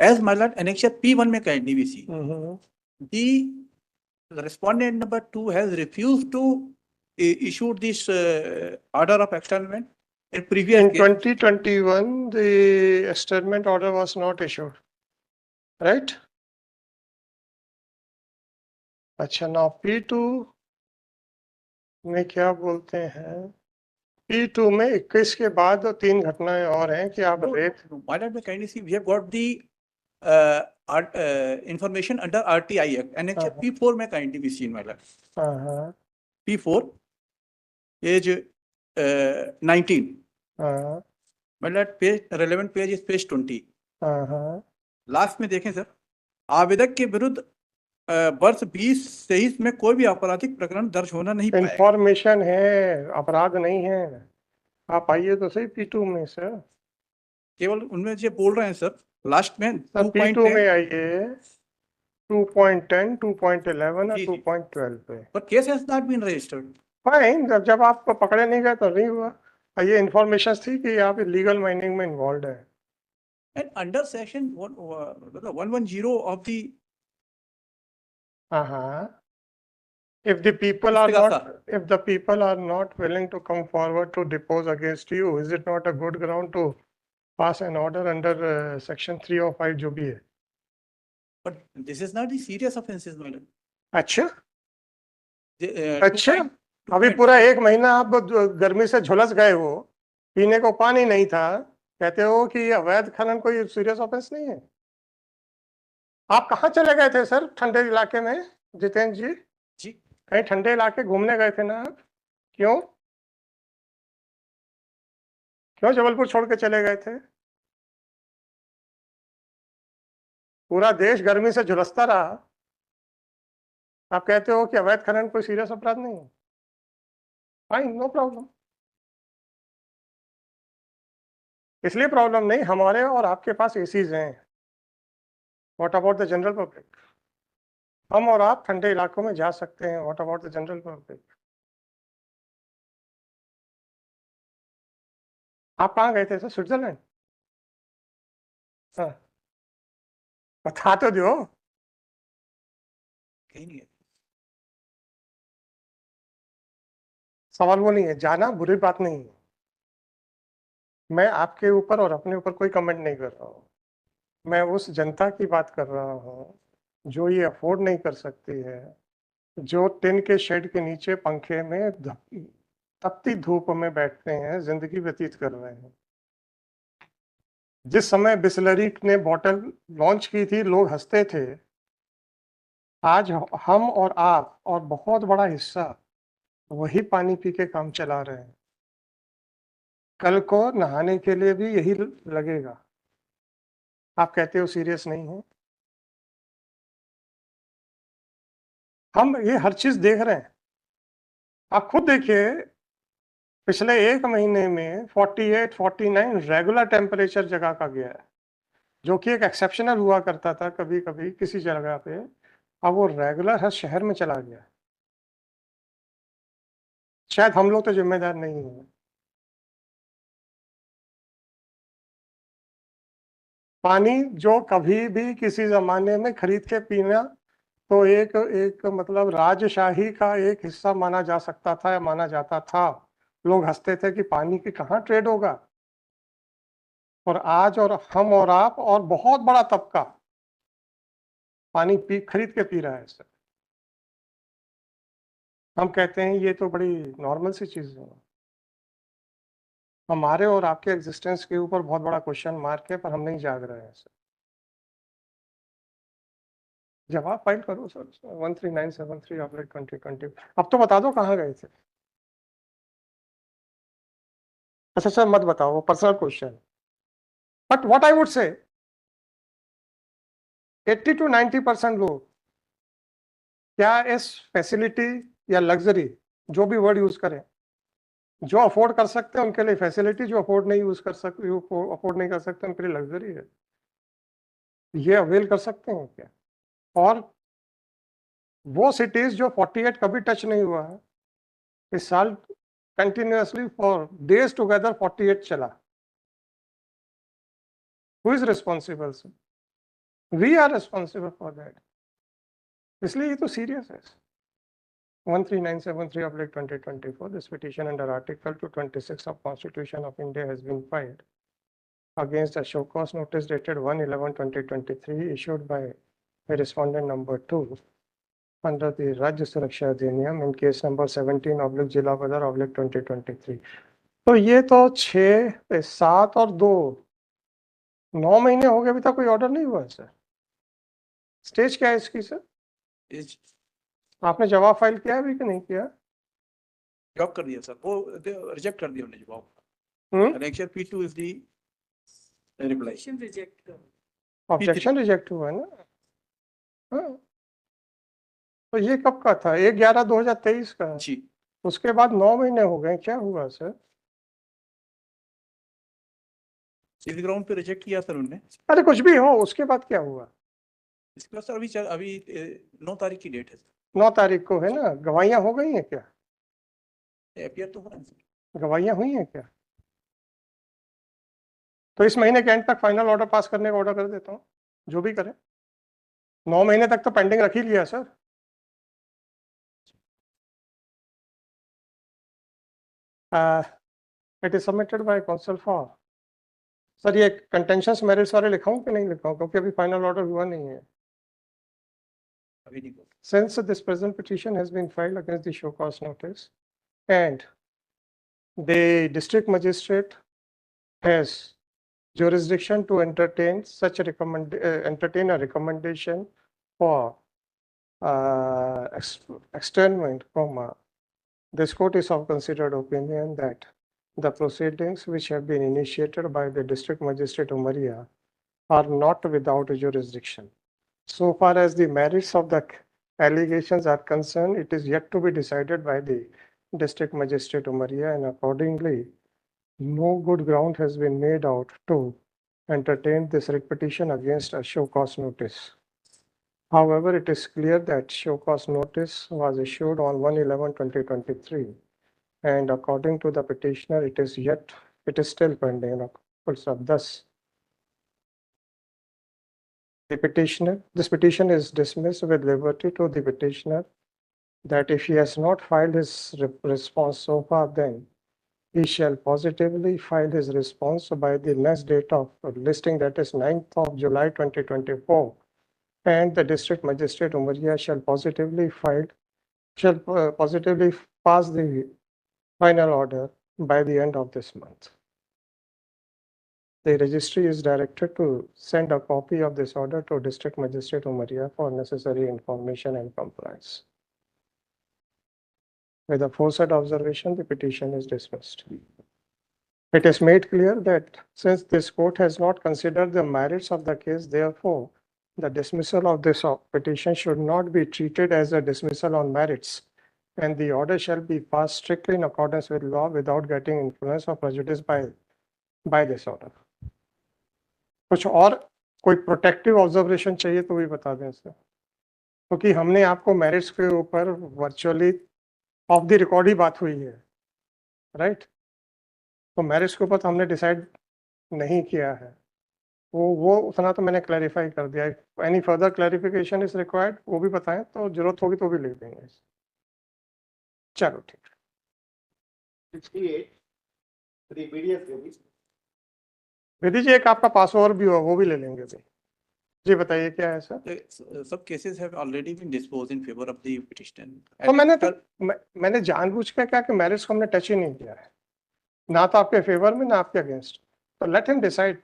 As my lord, annexure P1 में kindly we see. The respondent number 2 has refused to issue this order of externment in previous In case. 2021, the externment order was not issued, right? अच्छा, now P2 में क्या बोलते हैं? P2 में 21 के बाद 3 घटनाएं और हैं कि आप rape. My lord, may kindly see, we have got the information under RTI Act. Annexure P4 में kindly be seen, my lord. P4 page 19. My lord, page relevant page is page 20. Last में देखें sir, आवेदक के विरुद्ध वर्ष 2023 में कोई भी आपराधिक प्रकरण दर्ज होना नहीं पाया. इंफॉर्मेशन है, अपराध नहीं है. आप आइए तो सही P2 में सर. केवल उनमें जो बोल रहे हैं सर, लास्ट में P2 में आइए 2.10, 2.11 और 2.12 पे. But case has not been registered. Fine, जब आप पकड़े नहीं गए तो नहीं हुआ. ये इंफॉर्मेशन थी कि आप लीगल माइनिंग में इन्वॉल्व है. And under section 110 of the if the people are not willing to come forward to depose against you, is it not a good ground to pass an order under section 305 जो भी है? But this is not the serious offenses, madam. अच्छा, अच्छा, अभी पूरा 1 महीना आप गर्मी से झुलस गए हो, पीने को पानी नहीं था, कहते हो कि अवैध खनन कोई सीरियस ऑफेंस नहीं है. आप कहाँ चले गए थे सर ठंडे इलाके में जितेंद्र जी? जी, कहीं ठंडे इलाके घूमने गए थे ना आप? क्यों जबलपुर छोड़ के चले गए थे? पूरा देश गर्मी से झुलसता रहा, आप कहते हो कि अवैध खनन कोई सीरियस अपराध नहीं है. Fine, no problem. इसलिए प्रॉब्लम नहीं, हमारे और आपके पास एसीज हैं. What about the general public? हम और आप ठंडे इलाकों में जा सकते हैं. What about the general public? आप कहाँ गए थे सर? स्विट्जरलैंड? हाँ, बता तो दो. कहीं नहीं है. सवाल वो नहीं है, जाना बुरी बात नहीं है. मैं आपके ऊपर और अपने ऊपर कोई कमेंट नहीं कर रहा हूँ. मैं उस जनता की बात कर रहा हूँ जो ये अफोर्ड नहीं कर सकती है, जो टिन के शेड के नीचे पंखे में तपती धूप में बैठते हैं, जिंदगी व्यतीत कर रहे हैं. जिस समय बिस्लरी ने बोतल लॉन्च की थी, लोग हंसते थे. आज हम और आप और बहुत बड़ा हिस्सा वही पानी पी के काम चला रहे हैं. कल को नहाने के लिए भी यही लगेगा. आप कहते हो सीरियस नहीं है. हम ये हर चीज देख रहे हैं. आप खुद देखिए, पिछले 1 महीने में 48, 49 रेगुलर टेम्परेचर जगह का गया है, जो कि एक एक्सेप्शनल हुआ करता था कभी कभी किसी जगह पे. अब वो रेगुलर हर शहर में चला गया. शायद हम लोग तो जिम्मेदार नहीं है. पानी जो कभी भी किसी जमाने में खरीद के पीना तो एक मतलब राजशाही का एक हिस्सा माना जा सकता था या माना जाता था. लोग हंसते थे कि पानी की कहाँ ट्रेड होगा. और आज और हम और आप और बहुत बड़ा तबका पानी खरीद के पी रहा है सर. हम कहते हैं ये तो बड़ी नॉर्मल सी चीज है. हमारे और आपके एग्जिस्टेंस के ऊपर बहुत बड़ा क्वेश्चन मार्क है, पर हम नहीं जाग रहे हैं सर. जवाब फाइल करो सर 13973/2020. अब तो बता दो कहाँ गए थे. अच्छा सर, मत बताओ, personal question. But what I would say 80 to 90% लोग क्या इस फैसिलिटी या लग्जरी, जो भी वर्ड यूज करें, जो अफोर्ड कर सकते हैं उनके लिए फैसिलिटी, जो अफोर्ड नहीं कर सकते उनके लिए लग्जरी है. ये अवेल कर सकते हैं क्या? और वो सिटीज जो 48 कभी टच नहीं हुआ है, इस साल कंटिन्यूअसली फॉर डेज टुगेदर 48 चला. Who is responsible sir? We are responsible for that, इसलिए ये तो सीरियस है। 13973/2024, this petition under Article 226 of Constitution of India has been filed against a show cause notice dated 1/11/2023 issued by respondent number 2 under the Rajya Suraksha Adhiniyam in case number 17/Jilabadar/2023। तो ये तो 6, 7 और 2 9 महीने हो गए, अभी तक कोई ऑर्डर नहीं हुआ सर। स्टेज क्या है इसकी सर? आपने जवाब फाइल किया अभी कि नहीं किया? जवाब कर दिया सर, वो रिजेक्ट कर दिया उन्होंने जवाब। Annexure P2 is the reply. Objection reject हुआ है ना। हाँ, तो ये कब का था? 1/11/2023 का। जी, उसके बाद 9 महीने हो गए, क्या हुआ सर? इस ग्राउंड पे रिजेक्ट किया सर उन्होंने। अरे कुछ भी हो, उसके बाद क्या हुआ? इसके बाद सर अभी 9 तारीख की डेट है सर। 9 तारीख को है ना। गवाहियां हो गई हैं क्या? एफआईआर तो हुआ है सर। गवाहियां हुई हैं क्या? तो इस महीने के एंड तक फाइनल ऑर्डर पास करने का ऑर्डर कर देता हूँ, जो भी करें। 9 महीने तक तो पेंडिंग रख ही लिया sir. It is submitted by council for. Sir ये कंटेंशंस मेरिट्स वाले लिखाऊं कि नहीं लिखाऊं, क्योंकि अभी फाइनल ऑर्डर हुआ नहीं है। अभी नहीं। Since this present petition has been filed against the show cause notice and the district magistrate has jurisdiction to entertain such a entertain a recommendation for externment, this court is of considered opinion that the proceedings which have been initiated by the district magistrate Umaria are not without jurisdiction. So far as the merits of the allegations are concerned, it is yet to be decided by the district magistrate Umaria, and accordingly, no good ground has been made out to entertain this writ petition against a show cause notice. However, it is clear that show cause notice was issued on 1/11/2023, and according to the petitioner, it is still pending. Thus, this petition is dismissed with liberty to the petitioner that if he has not filed his response so far, then he shall positively file his response by the next date of listing, that is 9th of July 2024, and the district magistrate Umaria shall positively pass the final order by the end of this month. The registry is directed to send a copy of this order to District Magistrate Umaria for necessary information and compliance. With the aforesaid observation, the petition is dismissed. It is made clear that since this court has not considered the merits of the case, therefore, the dismissal of this petition should not be treated as a dismissal on merits, and the order shall be passed strictly in accordance with law without getting influence or prejudice by this order. कुछ और कोई protective observation चाहिए तो भी बता दें sir, क्योंकि हमने आपको मेरिट्स के ऊपर वर्चुअली ऑफ द रिकॉर्ड ही बात हुई है, राइट? तो मेरिट्स के ऊपर तो हमने डिसाइड नहीं किया है, वो उतना तो मैंने क्लैरिफाई कर दिया है। Any further clarification is required, वो भी बताएं, तो जरूरत होगी तो भी लिख देंगे। चलो ठीक है। 68 विधि जी, एक आपका पासवर्ड भी हुआ, वो भी ले लेंगे जी। बताइए क्या है सर? सब cases have already been disposed in favour of the petitioner. तो मैंने जानबूझ के क्या कि मैरिट्स को हमने टच ही नहीं किया है, ना तो आपके फेवर में ना आपके अगेंस्ट। तो लेट हिम डिसाइड।